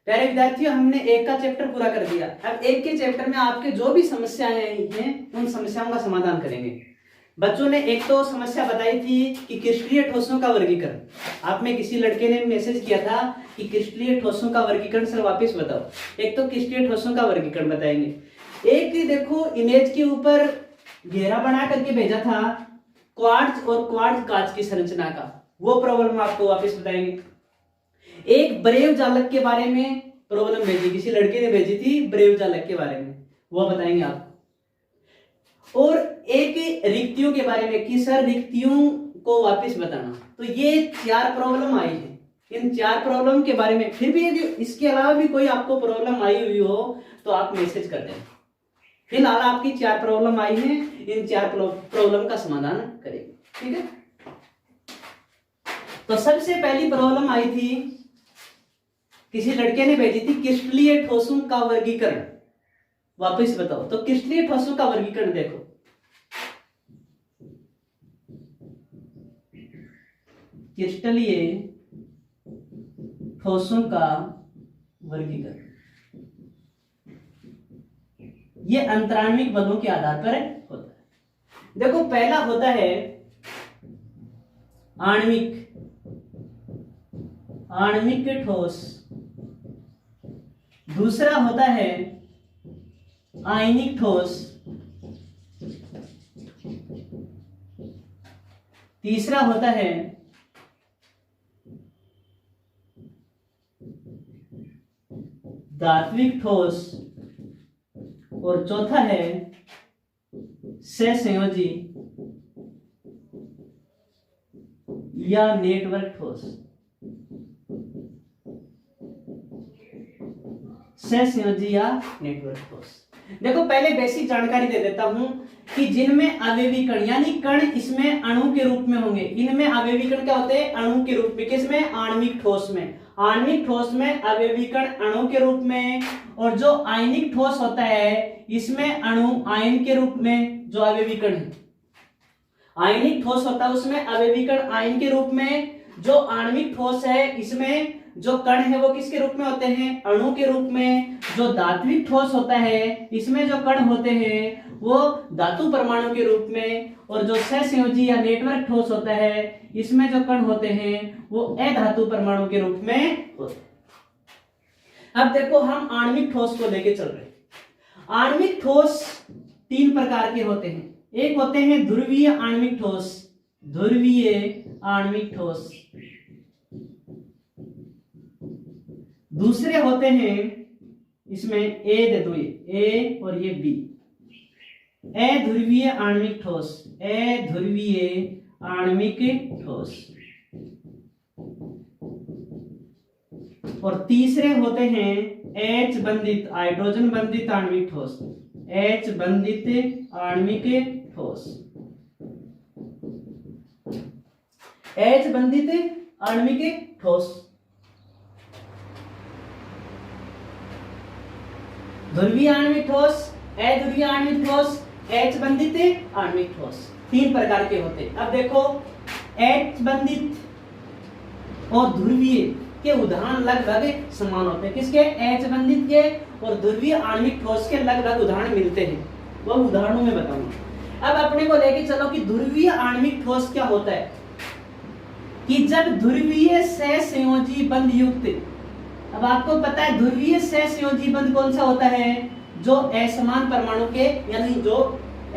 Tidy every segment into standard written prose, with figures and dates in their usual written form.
प्यारे विद्यार्थियों, हमने एक का चैप्टर पूरा कर दिया। अब एक के चैप्टर में आपके जो भी समस्याएं हैं उन समस्याओं का समाधान करेंगे। बच्चों ने एक तो समस्या बताई थी कि क्रिस्टलीय ठोसों का वर्गीकरण। आप में किसी लड़के ने मैसेज किया था कि क्रिस्टलीय ठोसों का वर्गीकरण सर वापस बताओ। एक तो क्रिस्टलीय ठोसों का वर्गीकरण बताएंगे। एक देखो इमेज के ऊपर घेरा बना करके भेजा था क्वार्ट्ज और क्वार्ट्ज कांच की संरचना का, वो प्रॉब्लम आपको वापस बताएंगे। एक ब्रेव जालक के बारे में प्रॉब्लम भेजी, किसी लड़के ने भेजी थी ब्रेव जालक के बारे में, वो बताएंगे आपको। और एक रिक्तियों के बारे में कि सर रिक्तियों को वापस बताना। तो ये 4 प्रॉब्लम आई है। इन 4 प्रॉब्लम के बारे में फिर भी यदि इसके अलावा भी कोई आपको प्रॉब्लम आई हुई हो तो आप मैसेज कर दें। फिलहाल आपकी 4 प्रॉब्लम आई है, इन 4 प्रॉब्लम का समाधान करेंगे, ठीक है। तो सबसे पहली प्रॉब्लम आई थी, किसी लड़के ने भेजी थी क्रिस्टलीय ठोसों का वर्गीकरण वापस बताओ। तो क्रिस्टलीय ठोसों का वर्गीकरण देखो, क्रिस्टलीय ठोसों का वर्गीकरण ये अंतराण्विक बलों के आधार पर होता है। देखो पहला होता है आणविक ठोस, दूसरा होता है आयनिक ठोस, तीसरा होता है धात्विक ठोस और चौथा है सहसंयोजी या नेटवर्क ठोस। सहसंयोजी या नेटवर्क ठोस। देखो पहले बेसिक जानकारी दे देता हूं कि जिनमें अवयवी कण यानी कण इसमें अणु के रूप में होंगे, इनमें अवयवी कण क्या होते हैं? अणु के रूप में। किसमें? आणविक ठोस में। आणविक ठोस में अवयवी कण अणु के रूप में, और जो आयनिक ठोस होता है इसमें अणु आयन के रूप में। जो अवयवी कण है आयनिक ठोस होता है उसमें अवयवी कण आयन के रूप में। जो आणविक ठोस है इसमें जो कण है वो किसके रूप में होते हैं? अणु के रूप में। जो धात्विक ठोस होता है इसमें जो कण होते हैं वो धातु परमाणु के रूप में, और जो सहसंयोजी या नेटवर्क ठोस होता है इसमें जो कण होते हैं वो अधातु परमाणु के रूप में होते हैं। अब देखो हम आणविक ठोस को लेके चल रहे हैं। आणविक ठोस 3 प्रकार के होते हैं। एक होते हैं ध्रुवीय आणविक ठोस, ध्रुवीय आणविक ठोस। दूसरे होते हैं, इसमें ए दे दो, ये ए और ये बी, अध्रुवीय आणविक ठोस, अध्रुवीय आणविक ठोस। और तीसरे होते हैं H बंधित, हाइड्रोजन बंधित आणविक ठोस, H बंधित आणविक ठोस, H बंधित आणविक ठोस। ध्रुवीय आणविक ठोस, अध्रुवीय आणविक ठोस, H बंधित आणविक ठोस, 3 प्रकार के होते हैं। अब देखो H बंधित और ध्रुवीय के उदाहरण लगभग समान होते हैं। किसके? H बंधित के और ध्रुवीय आणविक ठोस के लगभग उदाहरण मिलते हैं, वो उदाहरणों में बताऊंगा। अब अपने को लेके चलो कि ध्रुवीय आणविक ठोस क्या होता है। कि जब ध्रुवीय सहसंयोजी बंध युक्त, अब आपको पता है ध्रुवीय सहसंयोजी बंध कौन सा होता है? जो असमान परमाणु के यानी जो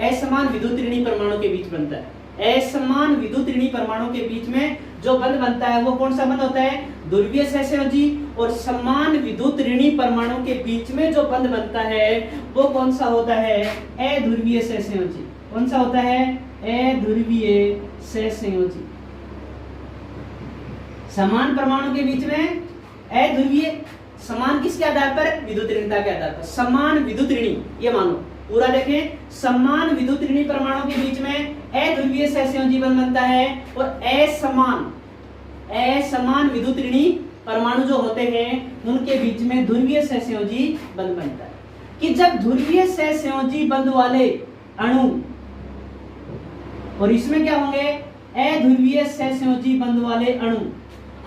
असमान विद्युत ऋणी परमाणु के बीच बनता है। असमान विद्युत ऋणी परमाणु के बीच में जो बंध बनता है वो कौन सा बंध होता है? ध्रुवीय सहसंयोजी। और समान विद्युत ऋणी परमाणु के बीच में जो बंध बनता है वो कौन सा होता है? अध्रुवीय सहसंयोजी। कौन सा होता है? अध्रुवीय सहसंयोजी। समान परमाणु के बीच में अध्रुवीय, समान किसके आधार पर? विद्युत ऋणता के आधार पर। समान विद्युत ऋणी, ये मानो पूरा देखें, समान विद्युत ऋणी परमाणु के बीच में अध्रुवीय सहसंयोजी बंध बनता है, और असमान विद्युत ऋणी परमाणु जो होते हैं उनके बीच में ध्रुवीय सहसंयोजी बंध बनता है। कि जब ध्रुवीय सहसंयोजी बंध वाले अणु, और इसमें क्या होंगे? अध्रुवीय सहसंयोजी बंध वाले अणु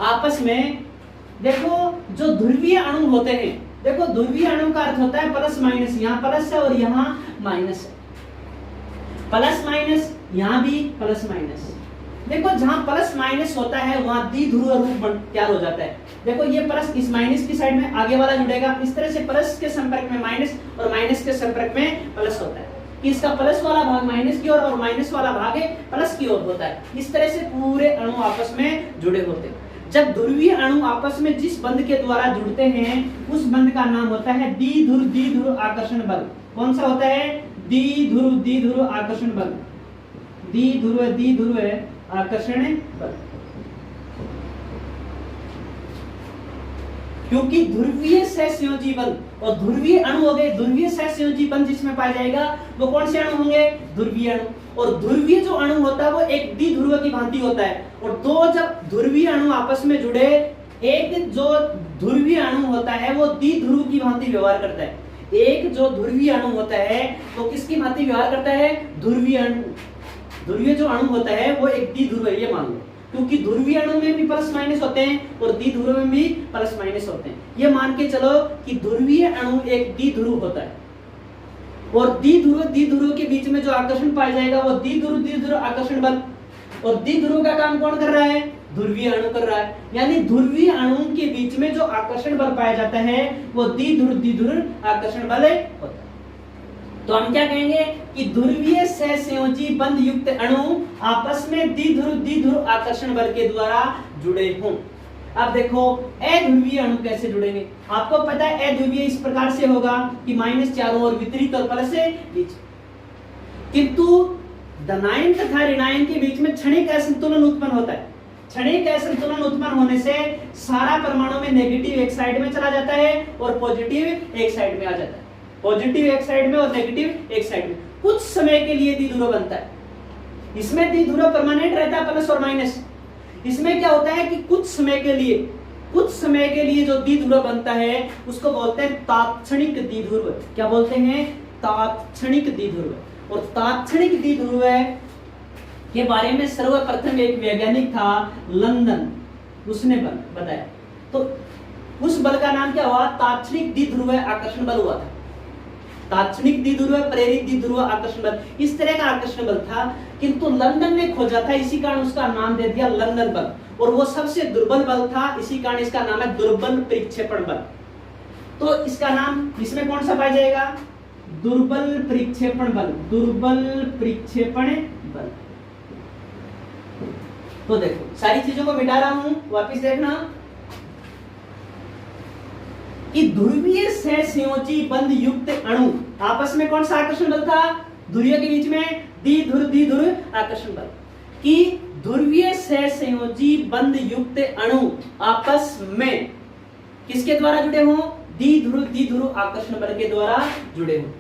आपस में देखो जो ध्रुवीय अणु होते हैं, देखो ध्रुवीय अणु का अर्थ होता है प्लस माइनस, यहाँ प्लस है और यहाँ माइनस है, प्लस माइनस, यहाँ भी प्लस माइनस। देखो जहां प्लस माइनस होता है वहां द्विध्रुव रूप तैयार हो जाता है। देखो ये प्लस इस माइनस की साइड में आगे वाला जुड़ेगा, इस तरह से प्लस के संपर्क में माइनस और माइनस के संपर्क में प्लस होता है, कि इसका प्लस वाला भाग माइनस की ओर और माइनस वाला भाग प्लस की ओर होता है। इस तरह से पूरे अणु आपस में जुड़े होते हैं। जब ध्रुवीय अणु आपस में जिस बंध के द्वारा जुड़ते हैं उस बंध का नाम होता है द्विध्रुव आकर्षण बल। कौन सा होता है? द्विध्रुव आकर्षण बल, द्विध्रुव आकर्षण बल। क्योंकि ध्रुवीय सहसंयोजी बल और ध्रुवीय अणु हो गए, ध्रुवीय सहसंयोजी बल जिसमें पाया जाएगा वो कौन से अणु होंगे? ध्रुवीय अणु। और ध्रुवीय जो अणु होता है वो एक द्विध्रुव की भांति होता है, और दो जब ध्रुवीय अणु आपस में जुड़े, एक जो ध्रुवीय अणु होता है वो द्विध्रुव की भांति व्यवहार करता है। एक जो ध्रुवीय अणु होता है वो किसकी भांति व्यवहार करता है? ध्रुवीय अणु। ध्रुवीय जो अणु होता है वो एक द्विध्रुव है, ये मान लो, क्योंकि ध्रुवीय अणु में भी प्लस माइनस होते हैं और द्विध्रुव में भी प्लस माइनस होते हैं। ये मान के चलो कि ध्रुवीय अणु एक द्विध्रुव होता है, और द्विध्रुव के बीच में जो आकर्षण पाया जाएगा वो द्विध्रुव आकर्षण बल। और द्विध्रुव का काम कौन कर रहा है? ध्रुवीय अणु कर रहा है। यानी ध्रुवीय अणु के बीच में जो आकर्षण बल पाया जाता है वो द्विध्रुव आकर्षण बल होता है। तो हम क्या कहेंगे कि ध्रुवीय सहसंयोजी बंध युक्त अणु आपस में द्विध्रुव आकर्षण बल के द्वारा जुड़े हों। अब देखो अध्रुवीय अणु कैसे जुड़ेंगे? आपको पता है अध्रुवीय इस प्रकार से होगा कि माइनस चारों ओर वितरित और प्लस से बीच, किंतु धनायन तथा ऋणायन के बीच में क्षणिक असंतुलन उत्पन्न होता है। क्षणिक असंतुलन उत्पन्न होने से सारा परमाणु में नेगेटिव एक साइड में चला जाता है और पॉजिटिव एक साइड में आ जाता है। पॉजिटिव एक साइड में और नेगेटिव एक साइड में। कुछ समय के लिए द्विध्रुव बनता है। इसमें द्विध्रुव परमानेंट रहता है, प्लस और माइनस। इसमें क्या होता है कि कुछ समय के लिए जो द्विध्रुव बनता है उसको बोलते हैं तात्क्षणिक द्विध्रुव। क्या बोलते हैं? तात्क्षणिक द्विध्रुव। और तात्क्षणिक द्विध्रुव के बारे में सर्वप्रथम एक वैज्ञानिक था लंदन, उसने बताया। तो उस बल का नाम क्या हुआ? तात्क्षणिक द्विध्रुव आकर्षण बल हुआ था। तात्क्षणिक द्विध्रुव प्रेरित द्विध्रुव आकर्षण बल, इस तरह का आकर्षण बल था, किंतु लंदन ने खोजा था, इसी कारण उसका नाम दे दिया लंदन बल। और वो सबसे दुर्बल बल था, इसी कारण इसका नाम है दुर्बल परिक्षेपण बल। तो इसका नाम इसमें कौन सा पाया जाएगा? दुर्बल परिक्षेपण बल, दुर्बल परिक्षेपण बल। तो देखो सारी चीजों को मिटा रहा हूं, वापिस देखना कि ध्रुवीय सहसंयोजी बंध युक्त अणु आपस में कौन सा आकर्षण बल था? ध्रुवीय के बीच में द्विध्रुव आकर्षण बल। कि ध्रुवीय सहसंयोजी बंध युक्त अणु आपस में किसके द्वारा जुड़े हों? द्विध्रुव आकर्षण बल के द्वारा जुड़े हों।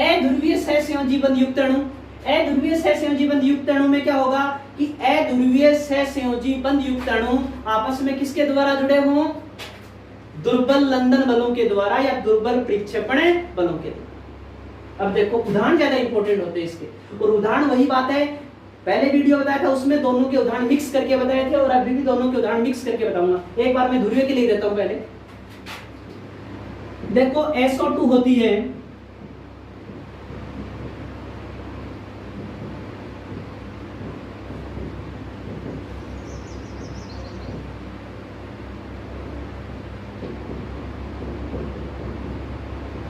अध्रुवीय सहसंयोजी बंध युक्त अणु, अध्रुवीय सहसंयोजी बंध युक्त अणु में क्या होगा कि अध्रुवीय सहसंयोजी बंध युक्त अणु आपस में किसके द्वारा जुड़े हों? दुर्बल लंदन बलों के द्वारा या दुर्बल परिक्षेपण बलों के द्वारा। अब देखो उदाहरण ज्यादा इंपॉर्टेंट होते हैं इसके, और उदाहरण वही बात है पहले वीडियो बताया था उसमें दोनों के उदाहरण मिक्स करके बताए थे, और अभी भी दोनों के उदाहरण मिक्स करके बताऊंगा। एक बार मैं ध्रुवीय के लिए देता हूं। पहले देखो SO2 होती है,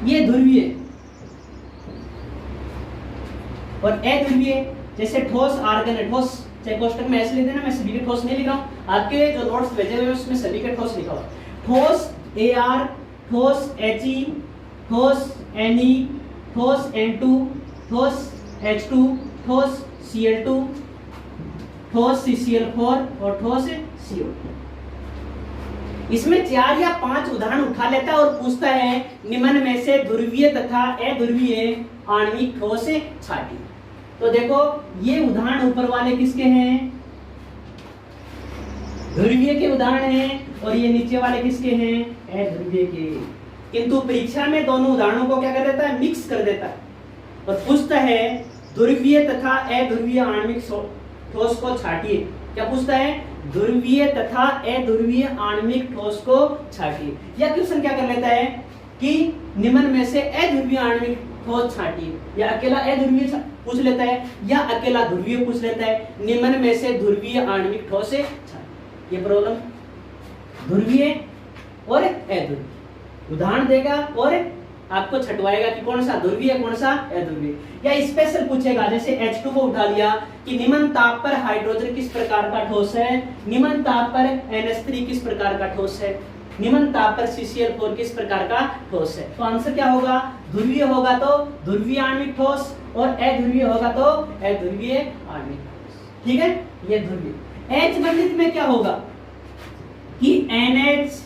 ये ध्रुवीय और अध्रुवीय। जैसे ठोस आर्गन है, ठोस चाहे कोष्टक में ऐसे लिख देना, मैं सभी के ठोस नहीं लिख रहा हूं, आपके जो नोट्स भेजे हुए उसमें सभी के ठोस लिखा हुआ। ठोस AR, ठोस HE, ठोस Ne, ठोस N2, ठोस H2, ठोस Cl2, ठोस CCl4 और ठोस CO। इसमें 4 या 5 उदाहरण उठा लेता है और पूछता है निम्न में से ध्रुवीय तथा अध्रुवीय आणविक ठोस छाटिए। तो देखो ये उदाहरण ऊपर वाले किसके हैं? ध्रुवीय के उदाहरण हैं, और ये नीचे वाले किसके हैं? अध्रुवीय के। किंतु परीक्षा में दोनों उदाहरणों को क्या कर देता है? मिक्स कर देता है और पूछता है ध्रुवीय तथा अध्रुवीय आणविक ठोस को छाटिए। क्या पूछता है? ध्रुवीय तथा अध्रुवीय आणविक ठोस को छांटिए। या क्वेश्चन क्या कर लेता है कि निम्न में से अध्रुवीय आणविक ठोस छांटिए, या अकेला अध्रुवीय पूछ लेता है या अकेला ध्रुवीय पूछ लेता है। निम्न में से ध्रुवीय आणविक ठोस से छांटिए, ये प्रॉब्लम ध्रुवीय और अध्रुवीय उदाहरण देगा और आपको छटवाएगा कि कौन सा ध्रुवीय कौन सा अध्रुवीय। या स्पेशल पूछेगा, जैसे H2 को उठा लिया कि निम्न ताप पर हाइड्रोजन किस प्रकार का ठोस है, निम्न ताप पर NH3 किस प्रकार का ठोस है, निम्न ताप पर CCl4 किस प्रकार का ठोस है। तो आंसर क्या होगा, ध्रुवीय होगा तो ध्रुवीय आणविक ठोस और अध्रुवीय होगा तो अध्रुवीय आणविक ठोस। ठीक है, ये ध्रुवीय। H बंधित में क्या होगा कि NH,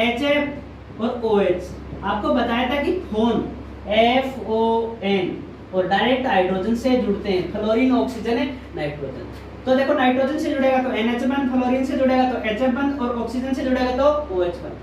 HF और OH। आपको बताया था कि फोन FON और डायरेक्ट हाइड्रोजन से जुड़ते हैं, फ्लोरीन ऑक्सीजन है नाइट्रोजन। तो देखो नाइट्रोजन से जुड़ेगा तो NH बंध, फ्लोरीन से जुड़ेगा तो HF बंध और ऑक्सीजन से जुड़ेगा तो OH बंध।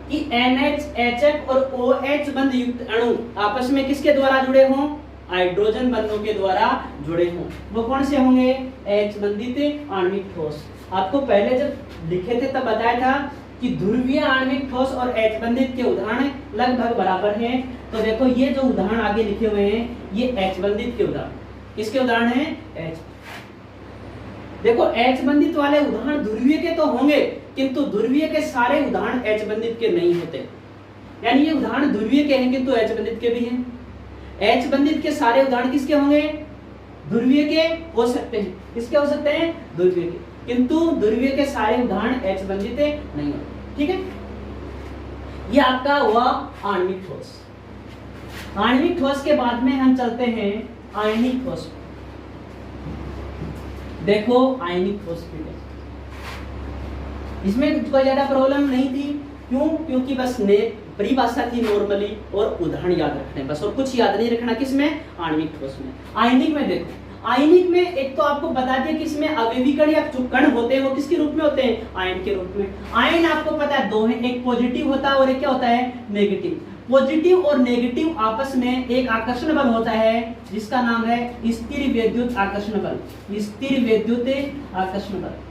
कि NH, HF और OH बंध युक्त अणु आपस में किसके द्वारा जुड़े हों, हाइड्रोजन बंधों के द्वारा जुड़े हों। वो कौन से होंगे, H बंधित आणविक ठोस। आपको पहले जब लिखे थे तब बताया था कि ध्रुवीय आणविक ठोस और H बंधित के उदाहरण लगभग बराबर हैं। तो देखो ये जो उदाहरण आगे लिखे हुए हैं ये H बंधित के उदाहरण, किसके उदाहरण हैं, H। देखो H बंधित वाले उदाहरण ध्रुवीय के तो होंगे, किंतु ध्रुवीय के सारे उदाहरण H बंधित के नहीं होते। यानी ये उदाहरण ध्रुवीय के हैं किंतु H बंधित के भी हैं। H बंधित के सारे उदाहरण किसके होंगे, ध्रुवीय के हो सकते हैं। किसके हो सकते हैं, ध्रुवीय के, किंतु ध्रुवीय के सारे उदाहरण H बंधित नहीं होते। ठीक है, ये आपका हुआ आणविक ठोस। आणविक ठोस के बाद में हम चलते हैं आयनिक ठोस। देखो आयनिक ठोस इसमें कोई ज्यादा प्रॉब्लम नहीं थी। क्यों, क्योंकि बस ने परिभाषा थी नॉर्मली और उदाहरण याद रखने बस, और कुछ याद नहीं रखना किसमें, आणविक ठोस में। आयनिक में देखो, आयनिक में एक तो आपको बता दिया कि इसमें अवयवी कण या जो कण होते हैं वो किसके रूप में होते हैं, आयन के रूप में। आयन आपको पता है दो है, एक पॉजिटिव होता है और एक क्या होता है, नेगेटिव। पॉजिटिव और नेगेटिव आपस में एक आकर्षण बल होता है जिसका नाम है स्थिर वैद्युत आकर्षण बल। स्थिर वैद्युत आकर्षण बल।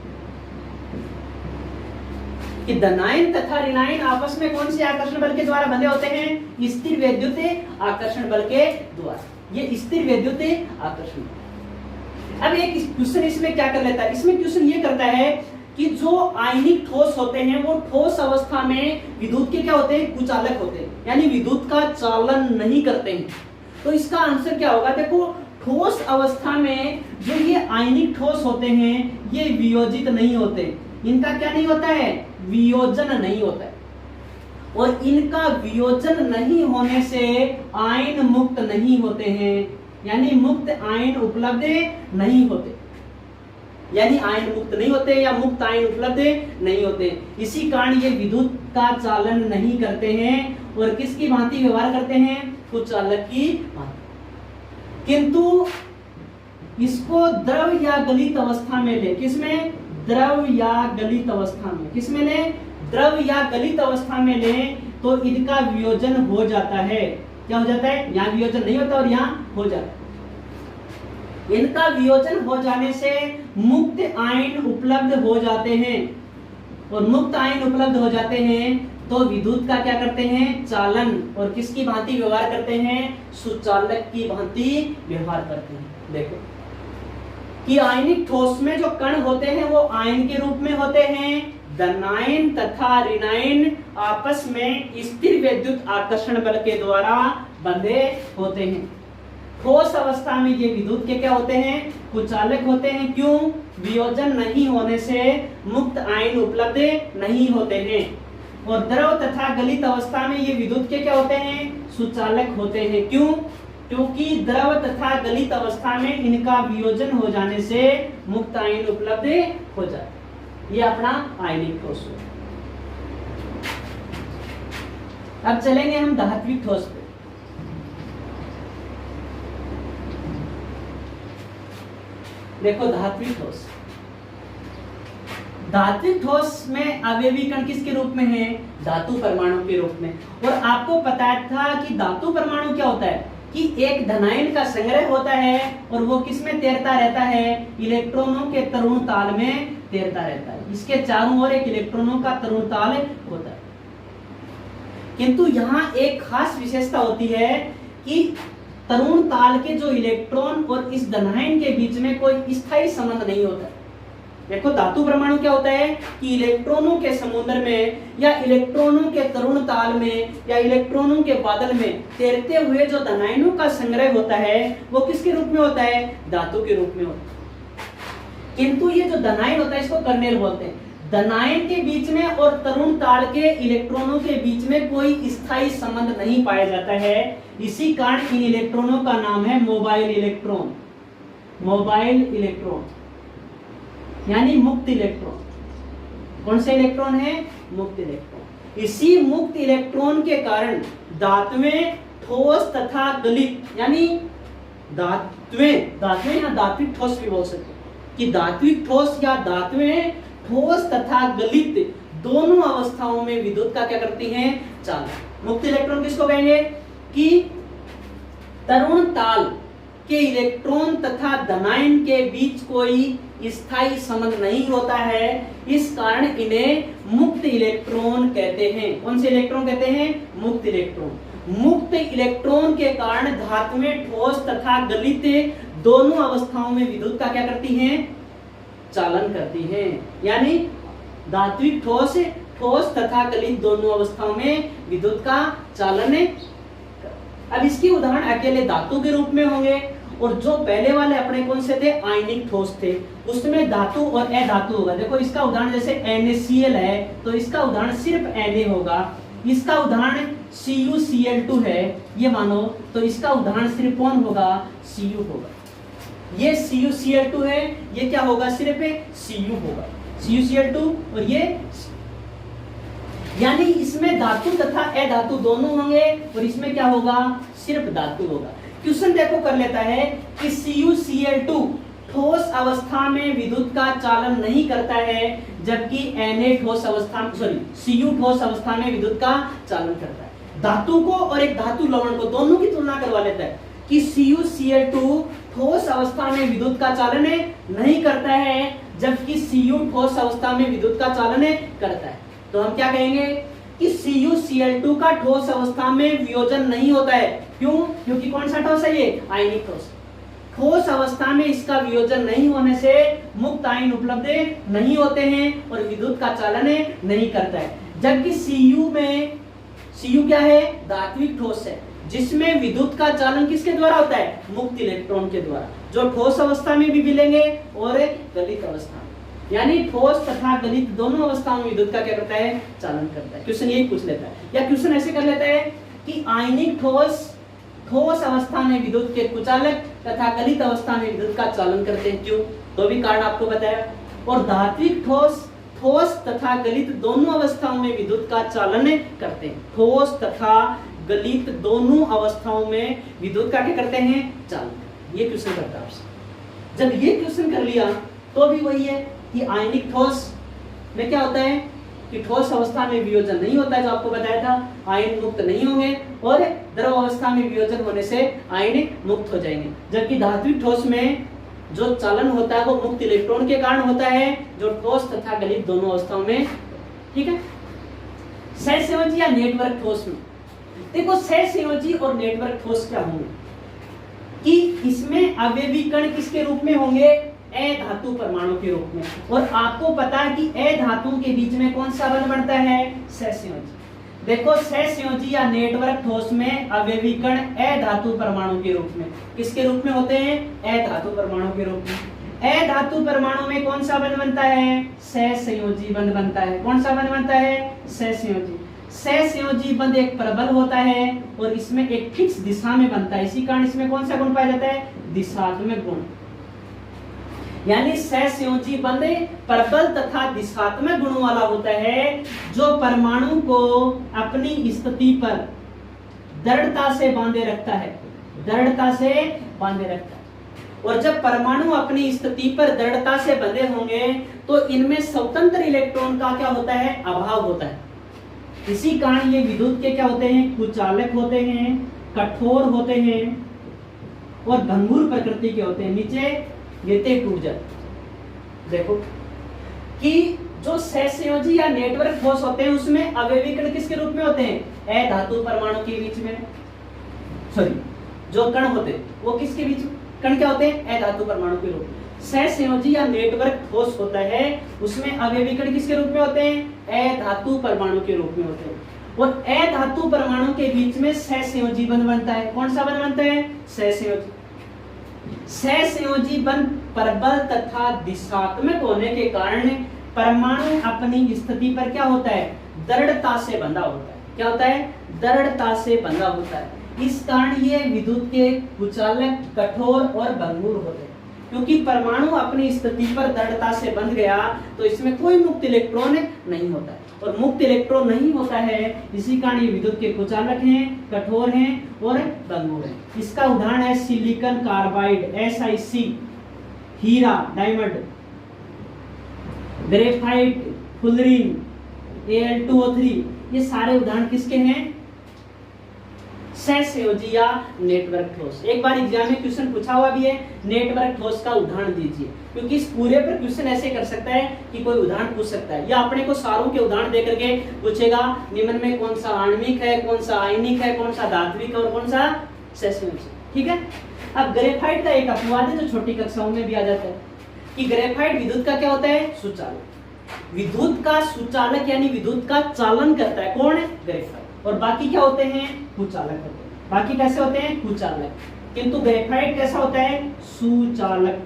कि धनायन तथा ऋणायन आपस में कौन से आकर्षण बल के द्वारा बंधे होते हैं, स्थिर वैद्युत आकर्षण बल के द्वारा। ये स्थिर वैद्युत आकर्षण बल। अब एक क्वेश्चन इसमें क्या कर लेता है, इसमें क्वेश्चन ये करता है कि जो आयनिक ठोस होते हैं वो ठोस अवस्था में विद्युत के क्या होते हैं, कुचालक होते हैं, यानी विद्युत का चालन नहीं करते हैं। तो इसका आंसर क्या होगा, देखो ठोस अवस्था में जो ये आयनिक ठोस होते हैं ये वियोजित नहीं होते, इनका क्या नहीं होता है, वियोजन नहीं होता है। और इनका वियोजन नहीं होने से आयन मुक्त नहीं होते हैं, यानी मुक्त आयन उपलब्ध नहीं होते, यानी आयन मुक्त नहीं होते या मुक्त आयन उपलब्ध नहीं होते। इसी कारण ये विद्युत का चालन नहीं करते हैं और किसकी भांति व्यवहार करते हैं, कुचालक की भांति। किंतु इसको द्रव या गलित अवस्था में ले, किसमें, द्रव या गलित अवस्था में, किसमें ले, द्रव या गलित अवस्था में ले तो इनका वियोजन हो जाता है। क्या हो जाता है, यहाँ वियोजन नहीं होता और यहाँ हो जाता है। इनका वियोजन हो जाने से मुक्त आयन उपलब्ध हो जाते हैं, और मुक्त आयन उपलब्ध हो जाते हैं तो विद्युत का क्या करते हैं, चालन, और किसकी भांति व्यवहार करते हैं, सुचालक की भांति व्यवहार करते हैं। देखो कि आयनिक ठोस में जो कण होते हैं वो आयन के रूप में होते हैं। धनायन तथा ऋणायन आपस में स्थिर वैद्युत आकर्षण बल के द्वारा बंधे होते हैं। ठोस अवस्था में ये विद्युत के क्या होते हैं, कुचालक होते हैं। क्यों, वियोजन नहीं होने से मुक्त आयन उपलब्ध नहीं होते हैं। और द्रव तथा गलित अवस्था में ये विद्युत के क्या होते हैं, सुचालक होते हैं। क्यों, क्योंकि द्रव तथा गलित अवस्था में इनका वियोजन हो जाने से मुक्त आयन उपलब्ध हो जाए। ये अपना आयनिक ठोस है। अब चलेंगे हम धात्विक ठोस पे। देखो धात्विक ठोस, धात्विक ठोस में अवयवी कण किसके रूप में है, धातु परमाणु के रूप में। और आपको पता था कि धातु परमाणु क्या होता है कि एक धनायन का संग्रह होता है और वो किस में तैरता रहता है, इलेक्ट्रॉनों के तरुण ताल में तैरता रहता है। इसके चारों ओर एक इलेक्ट्रॉनों का तरुण ताल होता है। किंतु यहाँ एक खास विशेषता होती है कि तरुण ताल के जो इलेक्ट्रॉन और इस धनायन के बीच में कोई स्थायी संबंध नहीं होता। देखो धातु परमाणु क्या होता है कि इलेक्ट्रॉनों के समुद्र में या इलेक्ट्रॉनों के तरुण ताल में या इलेक्ट्रॉनों के बादल में तैरते हुए जो धनायनों का संग्रह होता है वो किसके रूप में होता है? धातु के रूप में होता है। किंतु ये जो धनायन होता है इसको कर्नेल बोलते हैं। धनायन के बीच में और तरुण ताल के इलेक्ट्रॉनों के बीच में कोई स्थायी संबंध नहीं पाया जाता है। इसी कारण इन इलेक्ट्रॉनों का नाम है मोबाइल इलेक्ट्रॉन। मोबाइल इलेक्ट्रॉन यानी मुक्त इलेक्ट्रॉन। कौन से इलेक्ट्रॉन है? मुक्त इलेक्ट्रॉन। इसी मुक्त इलेक्ट्रॉन के कारण धातुएं ठोस तथा गलित यानी धात्विक ठोस भी बोल सकते हैं कि धात्विक ठोस या धातुएं ठोस तथा गलित दोनों अवस्थाओं में विद्युत का क्या करती हैं? चालन। मुक्त इलेक्ट्रॉन किसको कहेंगे? कि तरुण ताल के इलेक्ट्रॉन तथा धनायन के बीच कोई स्थायी संबंध नहीं होता है, इस कारण इन्हें मुक्त इलेक्ट्रॉन कहते हैं। कौन से इलेक्ट्रॉन कहते हैं? मुक्त इलेक्ट्रॉन। मुक्त इलेक्ट्रॉन के कारण धातुएं ठोस तथा गलित दोनों अवस्थाओं में विद्युत का क्या करती हैं? चालन करती हैं। यानी धात्विक ठोस, ठोस तथा गलित दोनों अवस्थाओं में विद्युत का चालन है। अब इसकी उदाहरण अकेले धातु के रूप में होंगे और जो पहले वाले अपने कौन से थे? आयनिक ठोस थे, उसमें धातु और अधातु होगा। देखो इसका उदाहरण जैसे NaCl है तो इसका उदाहरण सिर्फ Na होगा। इसका उदाहरण CuCl2 है ये मानो तो इसका उदाहरण सिर्फ कौन होगा? Cu होगा। ये CuCl2 है, ये क्या होगा? सिर्फ Cu होगा। CuCl2 और ये यानी इसमें धातु तथा अधातु दोनों होंगे और इसमें क्या होगा? सिर्फ धातु होगा। क्वेश्चन देखो कर लेता है कि CuCl2 ठोस अवस्था में विद्युत का चालन नहीं करता है जबकि Na ठोस अवस्था में Cu ठोस अवस्था में विद्युत का चालन करता है। धातु को और एक धातु लवण को दोनों की तुलना करवा लेता है कि CuCl2 ठोस अवस्था में विद्युत का चालन नहीं करता है जबकि Cu ठोस अवस्था में विद्युत का चालन करता है। तो हम क्या कहेंगे कि CuCl2 का ठोस अवस्था में वियोजन नहीं होता है। क्यों? क्योंकि कौन सा ठोस है? ये आयनिक ठोस। ठोस अवस्था में इसका वियोजन नहीं होने से मुक्त आयन उपलब्ध नहीं होते हैं और विद्युत का चालन नहीं करता है। जबकि Cu क्या है? धात्विक ठोस है जिसमें विद्युत का चालन किसके द्वारा होता है? मुक्त इलेक्ट्रॉन के द्वारा, जो ठोस अवस्था में भी मिलेंगे और गलित अवस्था में। यानी ठोस तथा गलित दोनों अवस्थाओं में विद्युत का क्या करता है? चालन करता है। क्वेश्चन यही पूछ लेता है या क्वेश्चन ऐसे कर लेता है कि आयनिक ठोस अवस्था में विद्युत के कुचालक तथा गलित अवस्था में विद्युत का चालन करते हैं। क्यों? तो भी कारण आपको बताया। और धात्विक ठोस तथा गलित दोनों अवस्थाओं में विद्युत का चालन करते हैं। ठोस तथा गलित दोनों अवस्थाओं में विद्युत का क्या करते हैं? चालन। ये क्वेश्चन करता है आपसे। जब ये क्वेश्चन कर लिया तो भी वही है कि आयनिक ठोस में क्या होता है कि ठोस अवस्था में वियोजन नहीं होता है, जो आपको बताया था। आयन मुक्त नहीं होंगे और द्रव अवस्था में वियोजन होने से आयन मुक्त हो जाएंगे। जबकि धात्विक ठोस में जो चालन होता है वो मुक्त इलेक्ट्रॉन के कारण होता है, जो ठोस तथा गलित दोनों अवस्थाओं में। ठीक है। सहसंयोजी या नेटवर्क ठोस में देखो, सहसंयोजी और नेटवर्क ठोस क्या होंगे कि इसमें अवयवी कण किसके रूप में होंगे? अधातु परमाणु के रूप में। और आपको पता है कि अधातुओं के बीच में कौन सा बंध बनता है? सहसंयोजी। देखो सहसंयोजी या नेटवर्क ठोस में अवयवी कण अधातु परमाणु के रूप में किसके रूप में होते हैं? अधातु परमाणु के रूप में। अधातु परमाणु में कौन सा बंध बनता है? सहसंयोजी बंध बनता है। कौन सा बंध बनता है? सहसंयोजी। सहसंयोजी बंध एक प्रबल होता है और इसमें एक फिक्स दिशा में बनता है। इसी कारण इसमें कौन सा गुण पाया जाता है? दिशात्मक गुण। यानी सहसंयोजी बंध प्रबल तथा दिशात्मक गुणों वाला होता है, जो परमाणु को अपनी स्थिति पर दृढ़ता से बांधे रखता है। दृढ़ता से बांधे रखता है। और जब परमाणु अपनी स्थिति पर दृढ़ता से बंधे होंगे तो इनमें स्वतंत्र इलेक्ट्रॉन का क्या होता है? अभाव होता है। इसी कारण ये विद्युत के क्या होते हैं? कुचालक होते हैं, कठोर होते हैं और भंगुर प्रकृति के होते हैं। नीचे गिरते टूट जाते। देखो कि जो सहसंयोजी या नेटवर्क ठोस होते हैं उसमें अवयवी कण किसके रूप में होते हैं? अधातु परमाणु के बीच में, सॉरी जो कण होते हैं वो किसके बीच में, कण क्या होते हैं? अधातु परमाणु के रूप में। सहसंयोजी या नेटवर्क ठोस होता है उसमें अवयवी कण किसके रूप में होते हैं? अधातु परमाणु के रूप में होते हैं। और अधातु परमाणु के बीच में सहसंयोजी बंध बनता है। कौन सा बंध बनता है? सहसंयोजी। सहसंयोजी बंध प्रबल तथा दिशात्मक होने के कारण परमाणु अपनी स्थिति पर क्या होता है? दृढ़ता से बंधा होता है। क्या होता है? दृढ़ता से बंधा होता है। इस कारण ये विद्युत के कुचालक, कठोर और भंगुर होते हैं। क्योंकि परमाणु अपनी स्थिति पर दृढ़ता से बंध गया तो इसमें कोई मुक्त इलेक्ट्रॉन नहीं होता है, और मुक्त इलेक्ट्रॉन नहीं होता है, इसी कारण ये विद्युत के कुचालक हैं, कठोर हैं और भंगुर हैं। इसका उदाहरण है सिलिकॉन कार्बाइड, SiC, हीरा, डायमंड, ग्रेफाइट, फुलरीन, Al2O3, ये सारे उदाहरण किसके हैं? सहसंयोजी या नेटवर्क ठोस। एक बार एग्जाम में क्वेश्चन पूछा हुआ भी है, नेटवर्क ठोस का उदाहरण दीजिए, क्योंकि इस पूरे पर क्वेश्चन ऐसे कर सकता है कि कोई उदाहरण पूछ सकता है, या अपने को सारों के उदाहरण दे करके पूछेगा निम्न में कौन सा आणविक है, कौन सा आयनिक है, कौन सा धात्विक और कौन सा सहसंयोजी। ठीक है। अब ग्रेफाइट का एक अपवाद है जो छोटी कक्षाओं में भी आ जाता है कि ग्रेफाइट विद्युत का क्या होता है? सुचालक। विद्युत का सुचालक यानी विद्युत का चालन करता है कौन? ग्रेफाइट। और बाकी क्या होते हैं? कुचालक होते हैं। बाकी कैसे होते हैं? कुचालक। किंतु ग्रेफाइट कैसा होता है? सुचालक।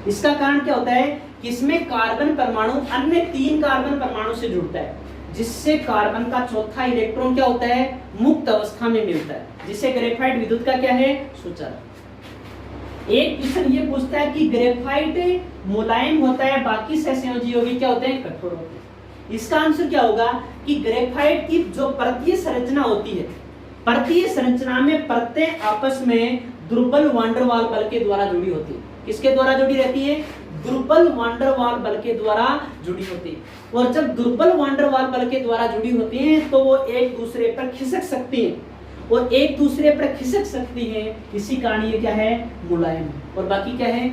इसका कारण क्या होता है कि इसमें कार्बन परमाणु अन्य 3 कार्बन परमाणु से जुड़ता है, जिससे कार्बन का चौथा इलेक्ट्रॉन क्या होता है? मुक्त अवस्था में मिलता है, जिससे ग्रेफाइट विद्युत का क्या है? सुचालक। एक क्वेश्चन ये पूछता है कि ग्रेफाइट मुलायम होता है, बाकी सहसंयोजी यौगिक क्या होते हैं? कठोर होते हैं। इसका आंसर क्या होगा कि ग्रेफाइट की जो परतीय संरचना होती है, परतीय संरचना में परतें आपस में दुर्बल वान डेर वाल बल के द्वारा जुड़ी होती है। किसके द्वारा जुड़ी रहती है? दुर्बल वान डेर वाल बल के द्वारा जुड़ी होती है। और जब दुर्बल वान डेर वाल बल के द्वारा जुड़ी होती हैं तो वो एक दूसरे पर खिसक सकती हैं, और एक दूसरे पर खिसक सकती हैं, इसी कारण ये क्या है? मुलायम। और बाकी क्या है?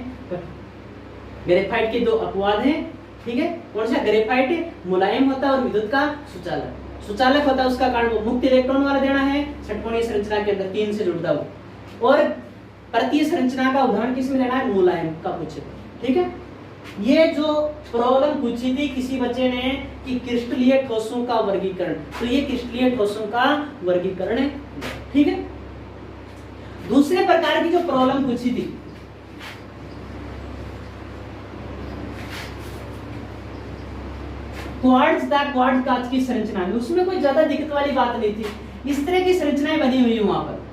ग्रेफाइट के 2 अपवाद हैं। ठीक है। कौन सा? ग्रेफाइट मुलायम होता है और विद्युत का सुचालक। सुचालक होता है उसका कारण वो मुक्त इलेक्ट्रॉन वाला देना है, षटकोणीय संरचना के अंदर 3 से जुड़ता हुआ। और परतीय संरचना का उदाहरण किसमें लेना है? मुलायम का पूछे। ठीक है। ये जो प्रॉब्लम पूछी थी किसी बच्चे ने कि क्रिस्टलीय ठोसों का वर्गीकरण, तो ये क्रिस्टलीय ठोसों का वर्गीकरण है। ठीक है। दूसरे प्रकार की जो प्रॉब्लम पूछी थी, क्वार्ट्ज कांच की संरचना में, उसमें कोई ज्यादा दिक्कत वाली बात नहीं थी। इस तरह की संरचनाएं बनी हुई है वहां पर।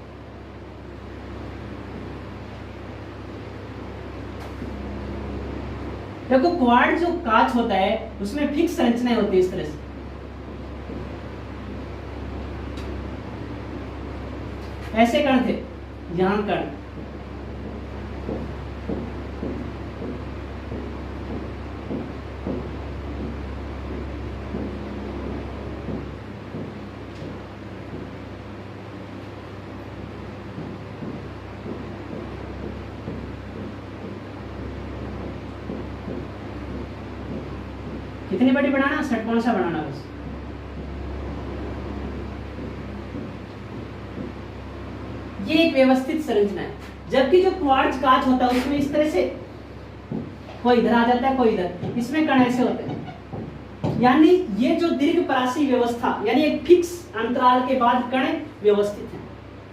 देखो क्वार्ट्ज जो कांच होता है उसमें फिक्स संरचनाएं होती है इस तरह से। ऐसे कण थे, यहां कण, कितनी बड़ी बनाना? षटकोण सा बनाना बस। ये एक व्यवस्थित संरचना है। जबकि जो क्वार्ट्ज कांच होता है उसमें इस तरह से कोई इधर आ जाता है, कोई इधर, इसमें कण ऐसे होते हैं। यानी ये जो दीर्घ परासी व्यवस्था, यानी एक फिक्स अंतराल के बाद कण व्यवस्थित है,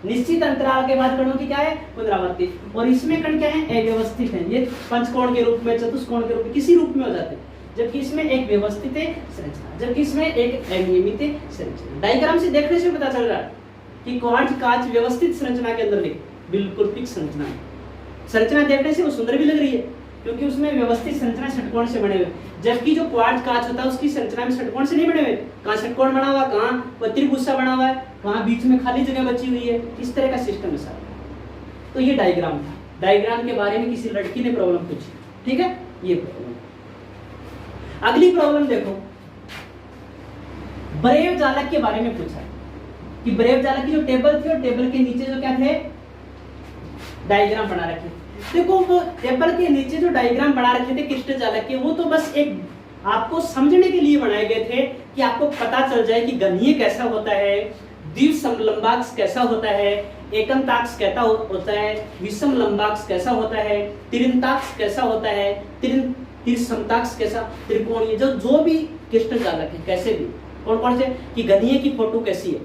निश्चित अंतराल के बाद कणों की क्या है? पुनरावृत्ति। और इसमें कण क्या है? अव्यवस्थित है। ये पंचकोण के रूप में, चतुष्कोण के रूप में, किसी रूप में हो जाते हैं। जबकि इसमें एक व्यवस्थित संरचना, जबकि इसमें एक अनियमित संरचना। डायग्राम से देखने से पता चल रहा है कि क्वार्ट्ज कांच व्यवस्थित संरचना के अंदर बिल्कुल फिक्स संरचना है। संरचना देखने से वो सुंदर भी लग रही है क्योंकि उसमें व्यवस्थित संरचना षटकोण से बने हुए, जबकि जो क्वार्ट्ज कांच होता है उसकी संरचना में षटकोण से नहीं बने हुए। कहाँ षटकोण बना हुआ, कहाँ त्रिभुज सा बना हुआ है, कहाँ बीच में खाली जगह बची हुई है। इस तरह का सिस्टम है सारा। तो ये डायग्राम था। डायग्राम के बारे में किसी लड़की ने प्रॉब्लम पूछी। ठीक है। ये प्रॉब्लम। अगली प्रॉब्लम देखो, ब्रेव जालक के बारे में पूछा कि ब्रेव जालक की जो टेबल थी और टेबल के नीचे जो क्या थे? डायग्राम बना रखे। देखो वो टेबल के नीचे जो डायग्राम बना रखे थे क्रिस्टल जालक के, वो तो बस एक आपको समझने के लिए बनाए गए थे कि आपको पता चल जाए कि गणीय कैसा होता है, द्विव समलंबाक्ष कैसा होता है, एकंताक्ष कैसा होता है, विषम लंबाक्ष कैसा होता है, त्रिंताक्ष कैसा होता है, त्रिसमताक्ष कैसा, त्रिकोणीय जो भी क्रिस्टल जालक है कैसे भी कौन कौन से, कि गणीय की फोटो कैसी है,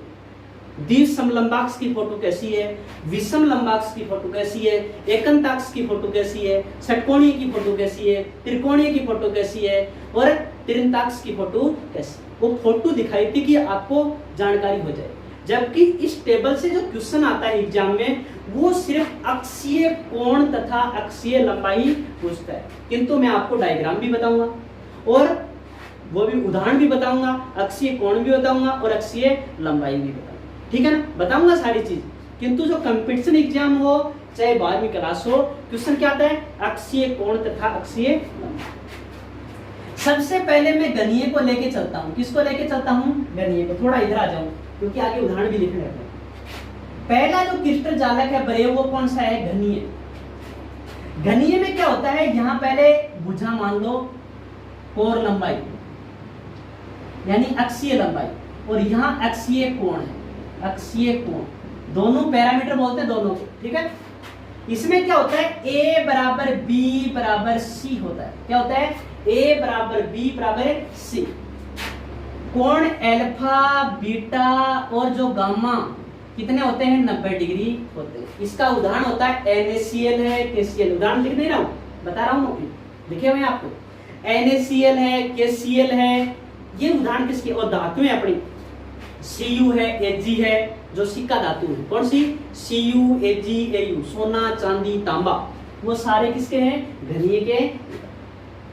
द्विव समलंबाक्ष की फोटो कैसी है, विषम लंबाक्ष की फोटो कैसी है, एकंताक्ष की फोटो कैसी है, षटकोणीय की फोटो कैसी है, त्रिकोणीय की फोटो कैसी है और त्रिंताक्ष की फोटो कैसी, वो फोटो दिखाई थी कि आपको जानकारी हो जाए। जबकि इस टेबल से जो क्वेश्चन आता है एग्जाम में वो सिर्फ अक्षीय कोण तथा अक्षीय लंबाई पूछता है, किंतु मैं आपको डायग्राम भी बताऊंगा और वो भी उदाहरण भी बताऊंगा, अक्षीय कोण भी बताऊंगा और अक्षीय लंबाई भी बताऊंगा, ठीक है ना, बताऊंगा सारी चीज। किंतु जो कंपटीशन एग्जाम हो चाहे 12वीं क्लास हो, क्वेश्चन क्या आता है, अक्षीय कोण तथा अक्षीय लंबाई। सबसे पहले मैं गणीय को लेके चलता हूँ, किसको लेके चलता हूँ, गणीय को। थोड़ा इधर आ जाऊं क्योंकि आगे उदाहरण भी लिखने हैं। पहला जो क्रिस्टल जालक है बड़े, वो कौन सा है, घनीय। घनीय में क्या होता है, यहाँ पहले भुजा मान लो, कोर लंबाई यानी अक्षीय लंबाई, और यहाँ अक्षीय कोण है, अक्षीय कोण, दोनों पैरामीटर बोलते हैं दोनों को, ठीक है। इसमें क्या होता है, a बराबर b बराबर c होता है। क्या होता है, a बराबर b बराबर c। कोण अल्फा बीटा और जो गामा कितने होते हैं, 90 डिग्री होते हैं। इसका उदाहरण होता है NaCl है, KCl। उदाहरण लिख नहीं रहा हूं, बता रहा हूं, लिखे हुए आपको, NaCl है, KCl है, ये उदाहरण किसके, और धातु है अपनी, Cu है, Ag है, जो सिक्का धातु है, कौन सी, Cu Ag Au, सोना चांदी तांबा, वो सारे किसके हैं, घनीय के।